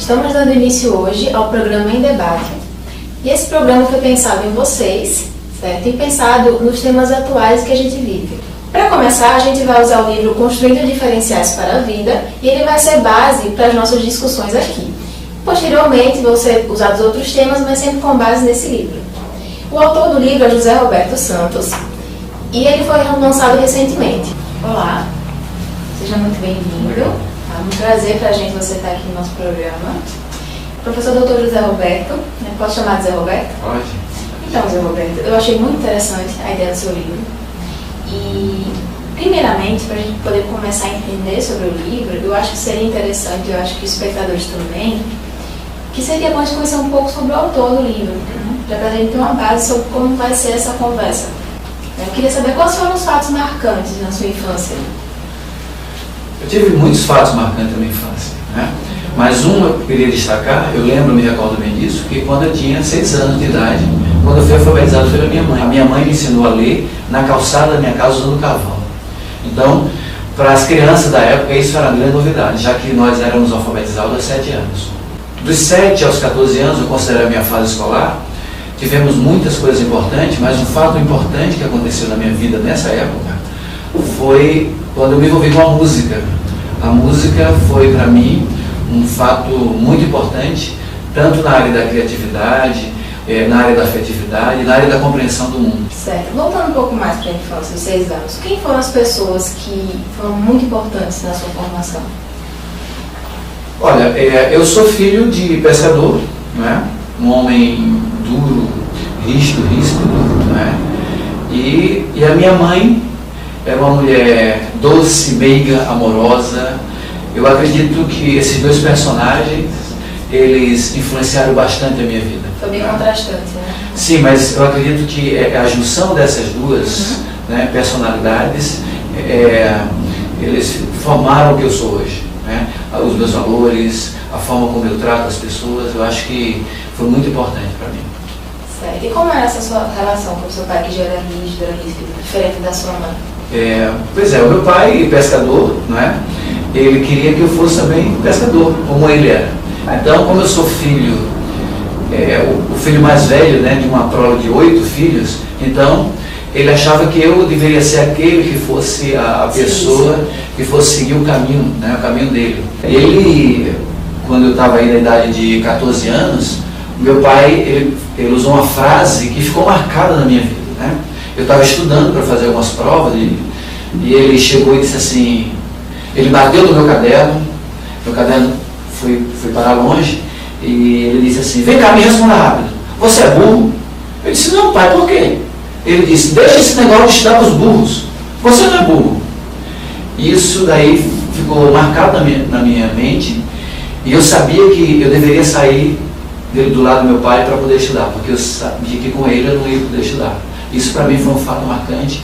Estamos dando início hoje ao programa Em Debate. E esse programa foi pensado em vocês, certo? E pensado nos temas atuais que a gente vive. Para começar, a gente vai usar o livro Construindo Diferenciais para a Vida e ele vai ser base para as nossas discussões aqui. Posteriormente, vão ser usados outros temas, mas sempre com base nesse livro. O autor do livro é José Roberto Santos e ele foi lançado recentemente. Olá, seja muito bem-vindo. É um prazer para a gente você estar aqui no nosso programa. Professor Dr. José Roberto, né? Posso chamar de Zé Roberto? Pode. Então, Zé Roberto, eu achei muito interessante a ideia do seu livro. E, primeiramente, para a gente poder começar a entender sobre o livro, eu acho que seria interessante, eu acho que os espectadores também, que seria bom a gente conhecer um pouco sobre o autor do livro, né? Já para a gente ter uma base sobre como vai ser essa conversa. Eu queria saber quais foram os fatos marcantes na sua infância. Eu tive muitos fatos marcantes na minha infância, né? Mas um eu queria destacar, eu me recordo bem disso, que quando eu tinha 6 anos de idade, quando eu fui alfabetizado pela minha mãe. A minha mãe me ensinou a ler na calçada da minha casa usando cavalo. Então, para as crianças da época, isso era uma grande novidade, já que nós éramos alfabetizados aos 7 anos. Dos 7 aos 14 anos, eu considero a minha fase escolar, tivemos muitas coisas importantes, mas um fato importante que aconteceu na minha vida nessa época foi quando eu me envolvi com a música. A música foi, para mim, um fato muito importante, tanto na área da criatividade, na área da afetividade, na área da compreensão do mundo. Certo. Voltando um pouco mais para a infância, os 6 anos, quem foram as pessoas que foram muito importantes na sua formação? Olha, eu sou filho de pescador, né? Um homem duro, ríspido, né? E a minha mãe era uma mulher doce, meiga, amorosa. Eu acredito que esses dois personagens, eles influenciaram bastante a minha vida. Foi bem contrastante, né? Sim, mas eu acredito que a junção dessas duas né, personalidades, eles formaram o que eu sou hoje. Né? Os meus valores, a forma como eu trato as pessoas, eu acho que foi muito importante para mim. Certo. E como era essa sua relação com o seu pai, que já era rígido, diferente da sua mãe? Pois é, o meu pai, pescador, né? Ele queria que eu fosse também pescador, como ele era. Então, como eu sou filho, o filho mais velho, né, de uma prole de 8 filhos, então ele achava que eu deveria ser aquele que fosse a pessoa que fosse seguir o caminho, né, o caminho dele. Ele, quando eu estava aí na idade de 14 anos, meu pai, ele usou uma frase que ficou marcada na minha vida, né? Eu estava estudando para fazer algumas provas e ele chegou e disse assim, ele bateu no meu caderno foi para longe e ele disse assim, vem cá, me responda rápido, você é burro? Eu disse, não pai, por quê? Ele disse, deixa esse negócio de estudar para os burros, você não é burro. Isso daí ficou marcado na minha mente e eu sabia que eu deveria sair do lado do meu pai para poder estudar, porque eu sabia que com ele eu não ia poder estudar. Isso para mim foi um fato marcante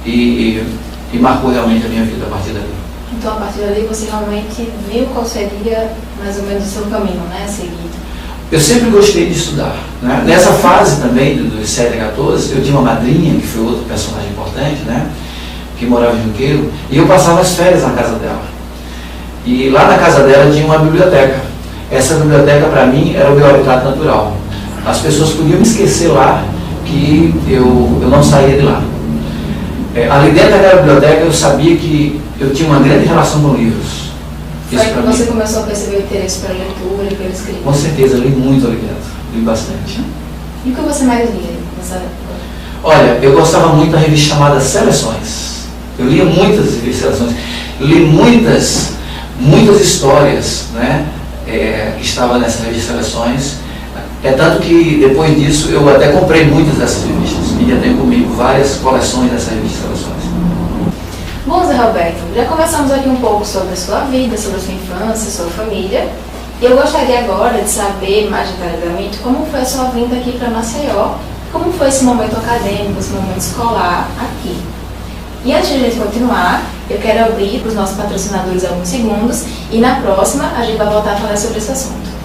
e marcou realmente a minha vida a partir dali. Então, a partir dali, você realmente viu qual seria mais ou menos o seu caminho, né, a seguir? Eu sempre gostei de estudar. Né? Nessa fase também, dos 7 a 14, eu tinha uma madrinha, que foi outro personagem importante, né, que morava em Junqueiro, e eu passava as férias na casa dela. E lá na casa dela tinha uma biblioteca. Essa biblioteca, para mim, era o meu habitat natural. As pessoas podiam me esquecer lá, que eu não saía de lá. Ali dentro daquela biblioteca eu sabia que eu tinha uma grande relação com livros. Foi que você começou a perceber o interesse pela leitura e pela escrita? Com certeza, li muito ali dentro, li bastante. E o que você mais lia nessa época? Olha, eu gostava muito da revista chamada Seleções. Eu lia muitas revistas Seleções, li muitas histórias, né, que estavam nessa revista Seleções. Tanto que depois disso eu até comprei muitas dessas revistas e já tenho comigo várias coleções dessas revistas Seleções. Bom, Zé Roberto, já conversamos aqui um pouco sobre a sua vida, sobre a sua infância, sua família. E eu gostaria agora de saber mais detalhadamente como foi a sua vinda aqui para Maceió, como foi esse momento acadêmico, esse momento escolar aqui. E antes de a gente continuar, eu quero abrir para os nossos patrocinadores alguns segundos e na próxima a gente vai voltar a falar sobre esse assunto.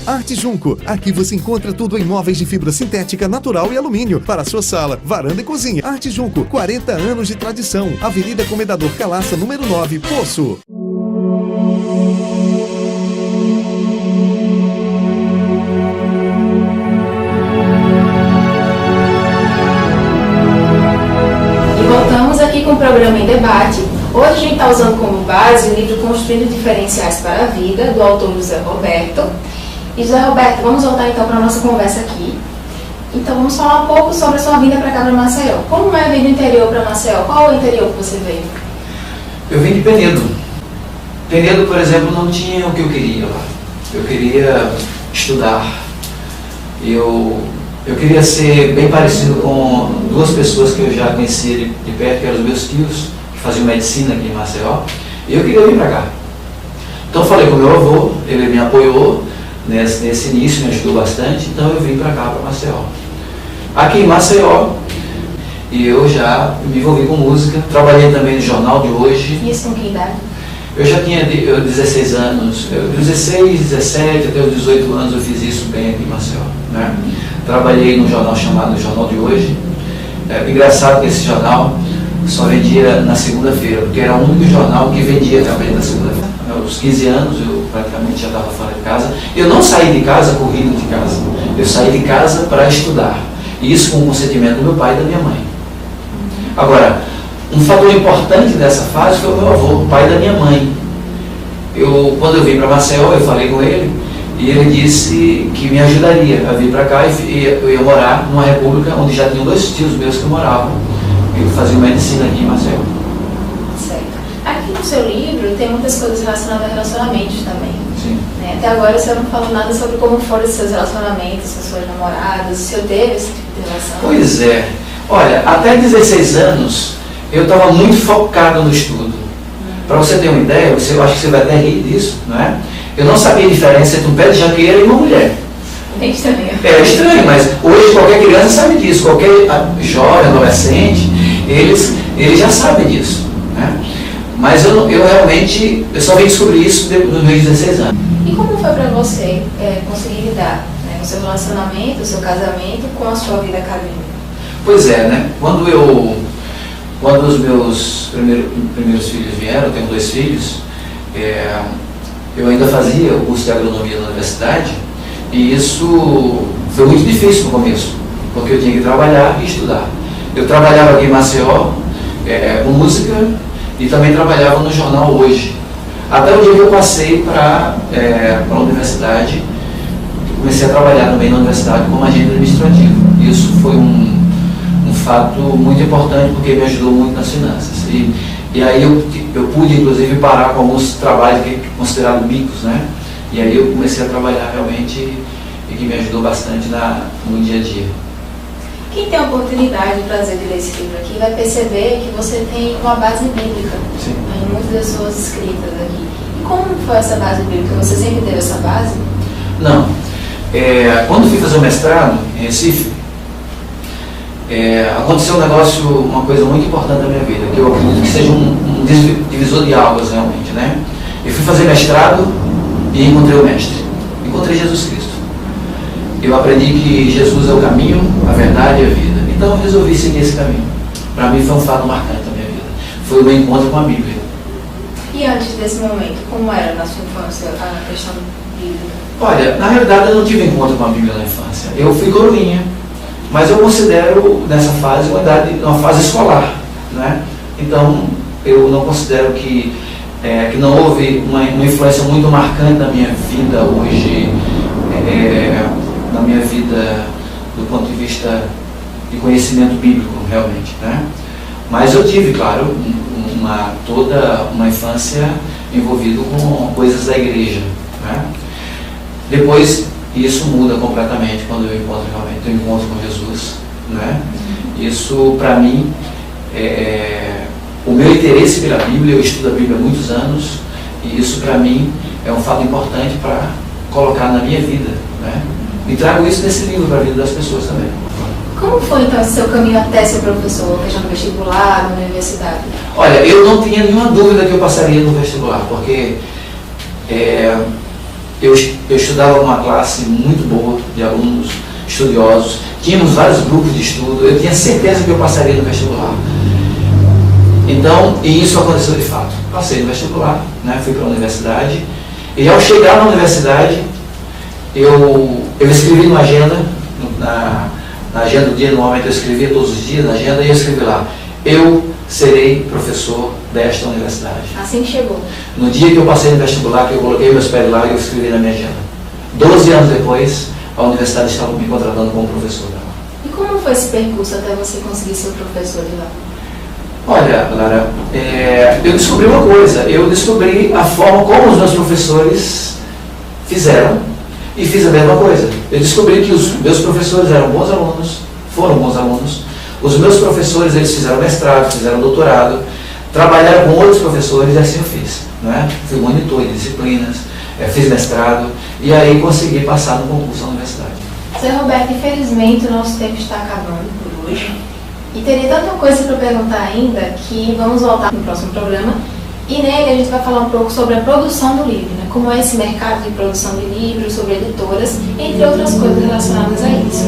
Arte Junco. Aqui você encontra tudo em móveis de fibra sintética, natural e alumínio para a sua sala, varanda e cozinha. Arte Junco, 40 anos de tradição. Avenida Comendador Calaça, número 9, Poço. debate. Hoje a gente está usando como base o livro Construindo Diferenciais para a Vida, do autor José Roberto. E José Roberto, vamos voltar então para a nossa conversa aqui. Então vamos falar um pouco sobre a sua vinda para cá para Maceió. Como é vir do interior para Maceió? Qual é o interior que você veio? Eu vim de Penedo. Penedo, por exemplo, não tinha o que eu queria lá. Eu queria estudar. Eu queria ser bem parecido com duas pessoas que eu já conhecia de perto, que eram os meus tios, que faziam medicina aqui em Maceió, e eu queria vir para cá. Então falei com meu avô, ele me apoiou nesse início, me ajudou bastante, então eu vim para cá, para Maceió. Aqui em Maceió, e eu já me envolvi com música, trabalhei também no Jornal de Hoje. E isso com que idade? Eu já tinha 16 anos, 16, 17, até os 18 anos eu fiz isso bem aqui em Maceió, né? Trabalhei num jornal chamado Jornal de Hoje. Engraçado que esse jornal só vendia na segunda-feira, porque era o único jornal que vendia também na segunda-feira. Aos 15 anos eu praticamente já estava fora de casa. Eu não saí de casa correndo de casa, eu saí de casa para estudar. E isso com o consentimento do meu pai e da minha mãe. Agora, um fator importante dessa fase foi o meu avô, o pai da minha mãe. Quando eu vim para Maceió, eu falei com ele, e ele disse que me ajudaria a vir para cá e eu ia morar numa república onde já tinham 2 tios meus que moravam. Eu fazia medicina aqui em Maceió. Certo. Aqui no seu livro tem muitas coisas relacionadas a relacionamentos também. Sim. Até agora você não falou nada sobre como foram os seus relacionamentos, com suas namoradas, se eu teve esse tipo de relação. Pois é. Olha, até 16 anos eu estava muito focado no estudo. Para você ter uma ideia, eu acho que você vai até rir disso, não é? Eu não sabia a diferença entre um pé de jaqueira e uma mulher. É estranho. É estranho, mas hoje qualquer criança sabe disso, qualquer jovem, adolescente, eles já sabem disso, né? Mas eu realmente, eu só vim descobrir isso nos meus 16 anos. E como foi para você conseguir lidar, né, com o seu relacionamento, o seu casamento, com a sua vida acadêmica? Pois é, né? Quando os meus primeiros filhos vieram, eu tenho 2 filhos, eu ainda fazia o curso de agronomia na universidade, e isso foi muito difícil no começo, porque eu tinha que trabalhar e estudar. Eu trabalhava aqui em Maceió com música e também trabalhava no Jornal Hoje. Até o dia que eu passei para a universidade, comecei a trabalhar também na universidade como agente administrativo. Isso foi um fato muito importante, porque me ajudou muito nas finanças. E aí eu pude, inclusive, parar com alguns trabalhos considerados bicos, né? E aí eu comecei a trabalhar realmente e que me ajudou bastante no dia a dia. Quem tem a oportunidade, o prazer de ler esse livro aqui, vai perceber que você tem uma base bíblica em muitas das suas escritas aqui. E como foi essa base bíblica? Você sempre teve essa base? Não. Quando fui fazer o mestrado em Recife, aconteceu uma coisa muito importante na minha vida, que eu acredito que seja um divisor de águas realmente, né? Eu fui fazer mestrado e encontrei o mestre, encontrei Jesus Cristo. Eu aprendi que Jesus é o caminho, a verdade e a vida. Então eu resolvi seguir esse caminho. Para mim foi um fato marcante na minha vida. Foi o meu encontro com a Bíblia. E antes desse momento, como era na sua infância a questão bíblica? Olha, na realidade eu não tive encontro com a Bíblia na infância. Eu fui coroinha. Mas eu considero nessa fase uma fase escolar, né? Então eu não considero que não houve uma influência muito marcante na minha vida hoje, na minha vida do ponto de vista de conhecimento bíblico realmente, né? Mas eu tive, claro, toda uma infância envolvido com coisas da igreja, né? Depois isso muda completamente quando eu encontro com Jesus, né? Isso para mim o meu interesse pela Bíblia, eu estudo a Bíblia há muitos anos, e isso para mim é um fato importante para colocar na minha vida, né? E trago isso nesse livro para a vida das pessoas também. Como foi então o seu caminho até ser professor, seja no vestibular, na universidade? Olha, eu não tinha nenhuma dúvida que eu passaria no vestibular, porque eu estudava numa classe muito boa de alunos estudiosos, tínhamos vários grupos de estudo, eu tinha certeza que eu passaria no vestibular. Então, e isso aconteceu de fato. Passei no vestibular, né, fui para a universidade, e ao chegar na universidade, eu escrevi numa agenda, na agenda do dia, normalmente eu escrevia todos os dias na agenda, e eu escrevi lá: eu serei professor desta universidade. Assim que chegou. No dia que eu passei no vestibular, que eu coloquei meus pés lá, eu escrevi na minha agenda. 12 anos depois, a universidade estava me contratando como professor dela. E como foi esse percurso até você conseguir ser o professor de lá? Olha, Lara, eu descobri uma coisa. Eu descobri a forma como os meus professores fizeram e fiz a mesma coisa. Eu descobri que os meus professores eram bons alunos, foram bons alunos. Os meus professores, eles fizeram mestrado, fizeram doutorado, trabalharam com outros professores e assim eu fiz. Né? Fui monitor de disciplinas, fiz mestrado e aí consegui passar no concurso da universidade. Zé Roberto, infelizmente o nosso tempo está acabando por hoje. E teria tanta coisa para perguntar ainda que vamos voltar no próximo programa. E nele a gente vai falar um pouco sobre a produção do livro, né? Como é esse mercado de produção de livros, sobre editoras, entre outras coisas relacionadas a isso.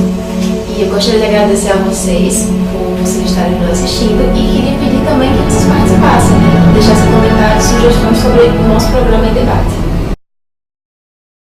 E eu gostaria de agradecer a vocês por vocês estarem nos assistindo e queria pedir também que vocês participassem, deixassem comentários, sugestões sobre o nosso programa em debate.